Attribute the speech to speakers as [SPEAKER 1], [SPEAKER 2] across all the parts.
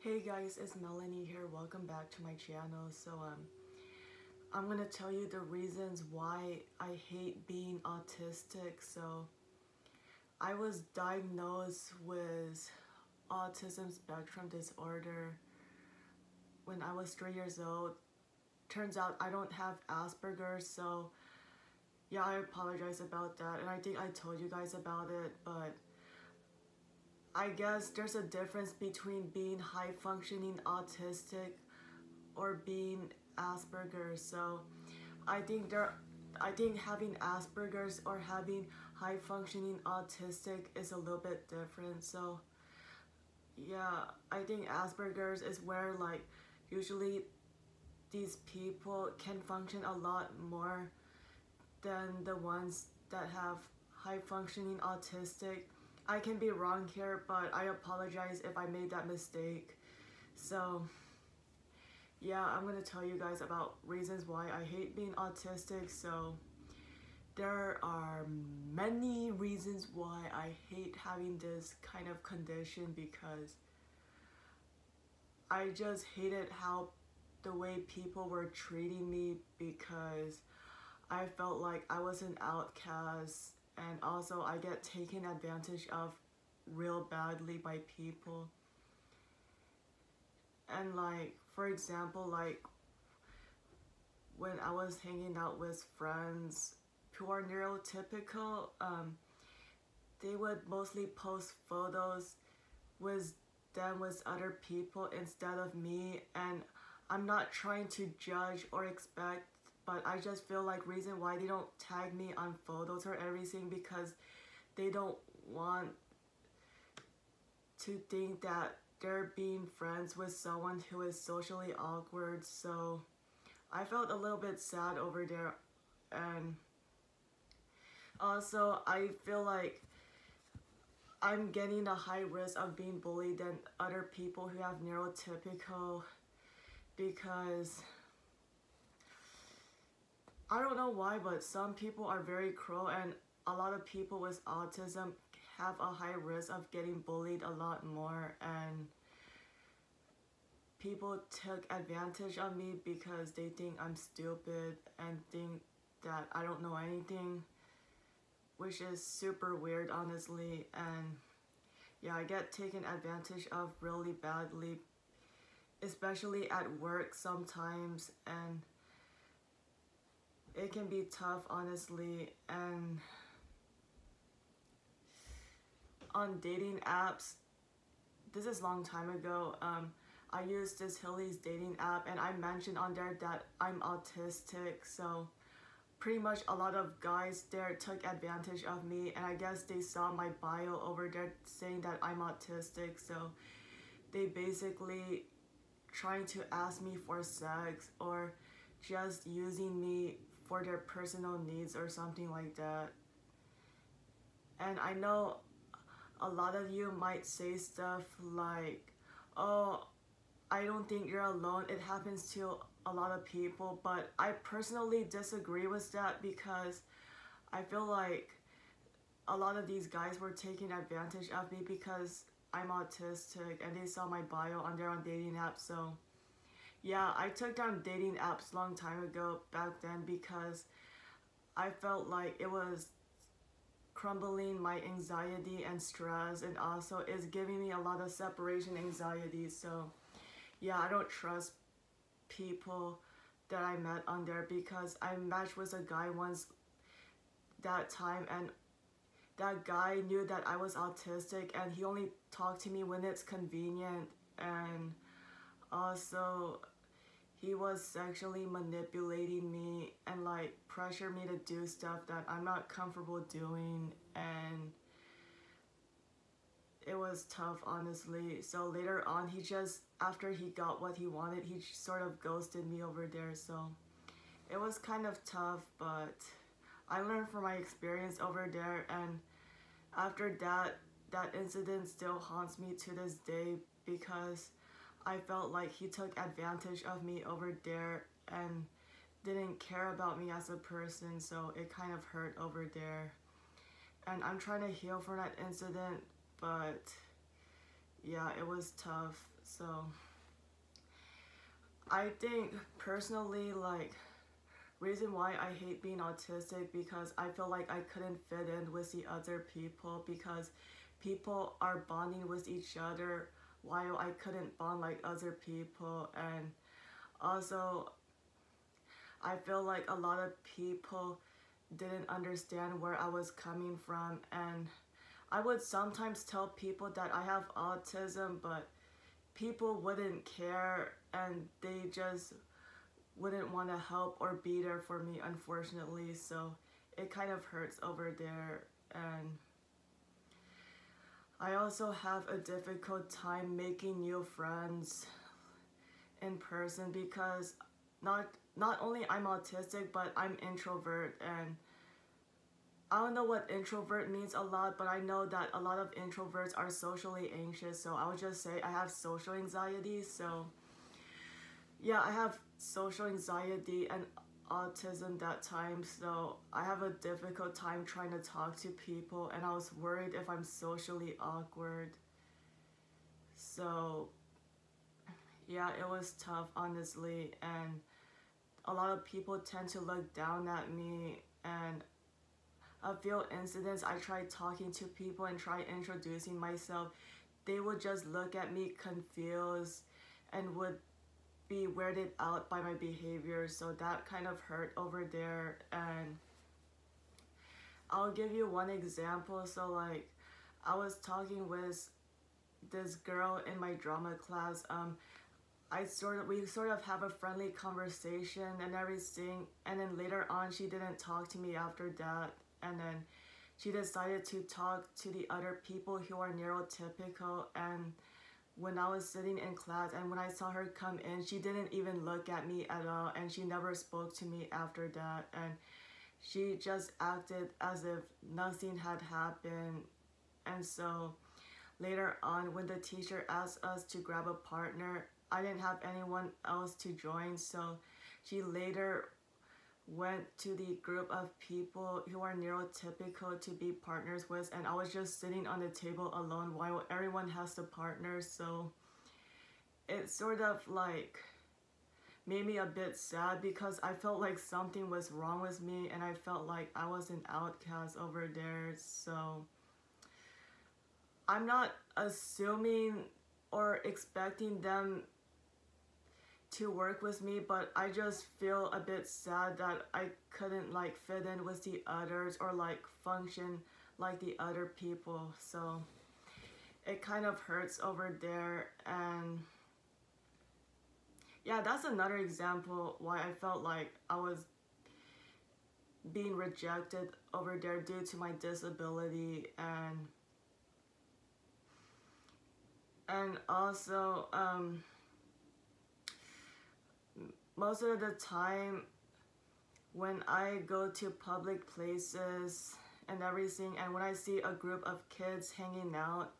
[SPEAKER 1] Hey guys, it's Melanie here. Welcome back to my channel. I'm gonna tell you the reasons why I hate being autistic. So I was diagnosed with autism spectrum disorder when I was 3 years old. Turns out I don't have Asperger's, so yeah, I apologize about that. And I think I told you guys about it, but I guess there's a difference between being high functioning autistic or being Asperger's. So I think having Asperger's or having high functioning autistic is a little bit different. So yeah, I think Asperger's is where like usually these people can function a lot more than the ones that have high functioning autistic. I can be wrong here, but I apologize if I made that mistake. So yeah, I'm gonna tell you guys about reasons why I hate being autistic. So there are many reasons why I hate having this kind of condition, because I just hated how the way people were treating me, because I felt like I was an outcast, and also I get taken advantage of real badly by people. And like, for example, like when I was hanging out with friends who are neurotypical, they would mostly post photos with them with other people instead of me. And I'm not trying to judge or expect, but I just feel like reason why they don't tag me on photos or everything, because they don't want to think that they're being friends with someone who is socially awkward. So I felt a little bit sad over there. And also I feel like I'm getting a high risk of being bullied than other people who have neurotypical, because I don't know why, but some people are very cruel, and a lot of people with autism have a high risk of getting bullied a lot more. And people took advantage of me because they think I'm stupid and think that I don't know anything, which is super weird, honestly. And yeah, I get taken advantage of really badly, especially at work sometimes, and it can be tough, honestly. And on dating apps, this is a long time ago, I used this Hilly's dating app, and I mentioned on there that I'm autistic. So pretty much a lot of guys there took advantage of me, and I guess they saw my bio over there saying that I'm autistic. So they basically trying to ask me for sex, or just using me for their personal needs or something like that. And I know a lot of you might say stuff like, oh, I don't think you're alone, it happens to a lot of people. But I personally disagree with that, because I feel like a lot of these guys were taking advantage of me because I'm autistic, and they saw my bio on there on dating apps. So yeah, I took down dating apps long time ago back then, because I felt like it was crumbling my anxiety and stress, and also is giving me a lot of separation anxiety. So yeah, I don't trust people that I met on there, because I matched with a guy once that time, and that guy knew that I was autistic, and he only talked to me when it's convenient. And also he was sexually manipulating me and like pressure me to do stuff that I'm not comfortable doing, and it was tough, honestly. So later on, he just, after he got what he wanted, he sort of ghosted me over there. So it was kind of tough, but I learned from my experience over there. And after that, that incident still haunts me to this day, because I felt like he took advantage of me over there and didn't care about me as a person. So it kind of hurt over there, and I'm trying to heal from that incident. But yeah, it was tough. So I think personally, like, reason why I hate being autistic, because I feel like I couldn't fit in with the other people, because people are bonding with each other while I couldn't bond like other people. And also I feel like a lot of people didn't understand where I was coming from, and I would sometimes tell people that I have autism, but people wouldn't care and they just wouldn't want to help or be there for me, unfortunately. So it kind of hurts over there. And I also have a difficult time making new friends in person, because not only I'm autistic, but I'm introvert, and I don't know what introvert means a lot, but I know that a lot of introverts are socially anxious. So I would just say I have social anxiety. So yeah, I have social anxiety and autism that time. So I have a difficult time trying to talk to people, and I was worried if I'm socially awkward. So yeah, it was tough, honestly. And a lot of people tend to look down at me, and a few incidents I tried talking to people and try introducing myself, they would just look at me confused and would be weirded out by my behavior. So that kind of hurt over there. And I'll give you one example. So like, I was talking with this girl in my drama class. We sort of have a friendly conversation and everything, and then later on she didn't talk to me after that. And then she decided to talk to the other people who are neurotypical. And when I was sitting in class and when I saw her come in, she didn't even look at me at all, and she never spoke to me after that. And she just acted as if nothing had happened. And so later on, when the teacher asked us to grab a partner, I didn't have anyone else to join. So she later went to the group of people who are neurotypical to be partners with, and I was just sitting on the table alone while everyone has the partner. So it sort of like made me a bit sad, because I felt like something was wrong with me, and I felt like I was an outcast over there. So I'm not assuming or expecting them to work with me, but I just feel a bit sad that I couldn't like fit in with the others or like function like the other people. So it kind of hurts over there. And yeah, that's another example why I felt like I was being rejected over there due to my disability. And also most of the time when I go to public places and everything, and when I see a group of kids hanging out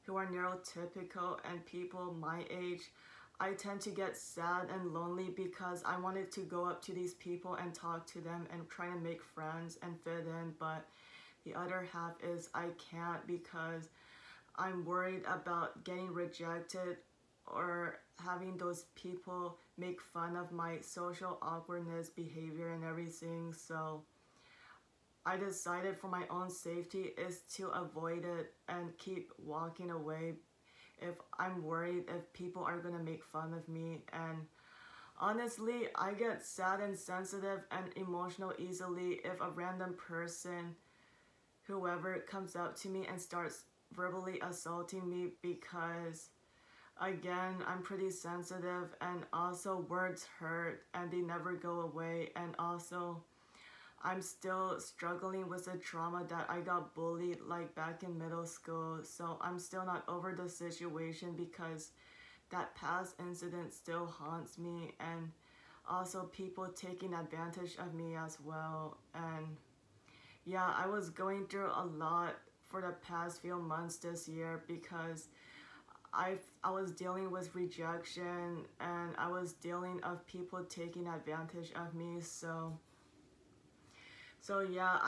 [SPEAKER 1] who are neurotypical and people my age, I tend to get sad and lonely, because I wanted to go up to these people and talk to them and try to make friends and fit in. But the other half is I can't, because I'm worried about getting rejected or having those people make fun of my social awkwardness behavior and everything. So I decided for my own safety is to avoid it and keep walking away if I'm worried if people are gonna make fun of me. And honestly, I get sad and sensitive and emotional easily if a random person, whoever, comes up to me and starts verbally assaulting me, because again, I'm pretty sensitive, and also words hurt and they never go away. And also I'm still struggling with the trauma that I got bullied like back in middle school. So I'm still not over the situation, because that past incident still haunts me, and also people taking advantage of me as well. And yeah, I was going through a lot for the past few months this year, because I was dealing with rejection, and I was dealing of people taking advantage of me. So yeah,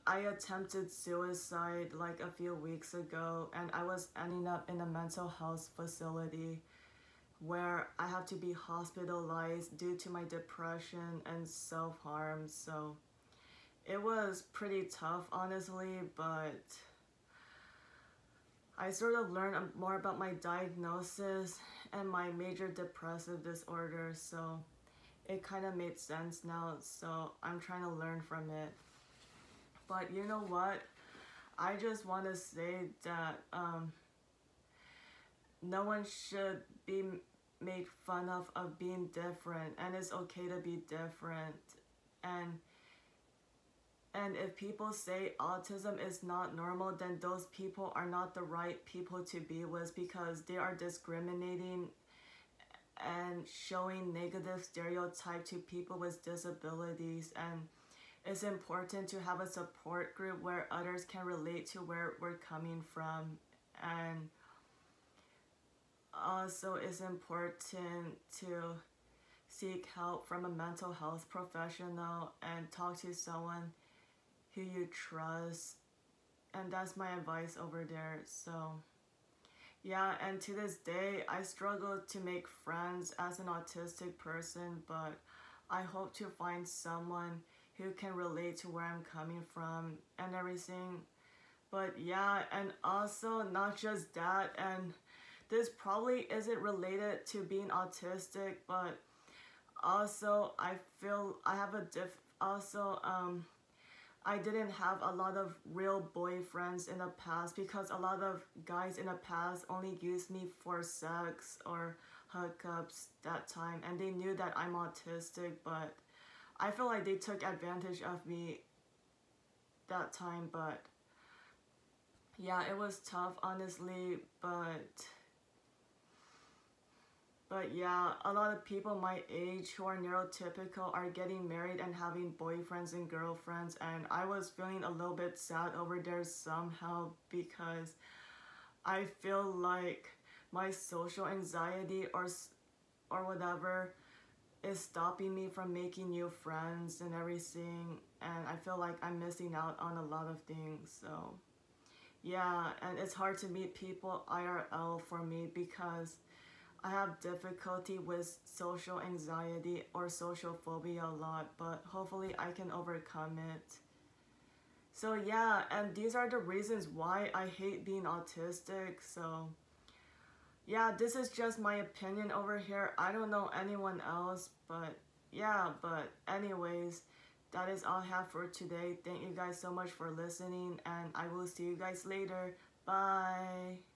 [SPEAKER 1] I attempted suicide like a few weeks ago, and I was ending up in a mental health facility where I have to be hospitalized due to my depression and self-harm. So it was pretty tough, honestly, but I sort of learned more about my diagnosis and my major depressive disorder, so it kind of made sense now, so I'm trying to learn from it. But you know what? I just want to say that no one should be made fun of being different, and it's okay to be different. And and if people say autism is not normal, then those people are not the right people to be with, because they are discriminating and showing negative stereotype to people with disabilities. And it's important to have a support group where others can relate to where we're coming from. And also it's important to seek help from a mental health professional and talk to someone who you trust. And that's my advice over there. So yeah, and to this day I struggle to make friends as an autistic person, but I hope to find someone who can relate to where I'm coming from and everything. But yeah, and also not just that, and this probably isn't related to being autistic, but also I feel I have a I didn't have a lot of real boyfriends in the past, because a lot of guys in the past only used me for sex or hookups that time, and they knew that I'm autistic, but I feel like they took advantage of me that time. But yeah, it was tough, honestly, but yeah, a lot of people my age who are neurotypical are getting married and having boyfriends and girlfriends, and I was feeling a little bit sad over there somehow, because I feel like my social anxiety or whatever is stopping me from making new friends and everything, and I feel like I'm missing out on a lot of things. So yeah, and it's hard to meet people IRL for me, because I have difficulty with social anxiety or social phobia a lot, but hopefully I can overcome it. So yeah, and these are the reasons why I hate being autistic. So yeah, this is just my opinion over here. I don't know anyone else, but yeah, but anyways, that is all I have for today. Thank you guys so much for listening, and I will see you guys later. Bye.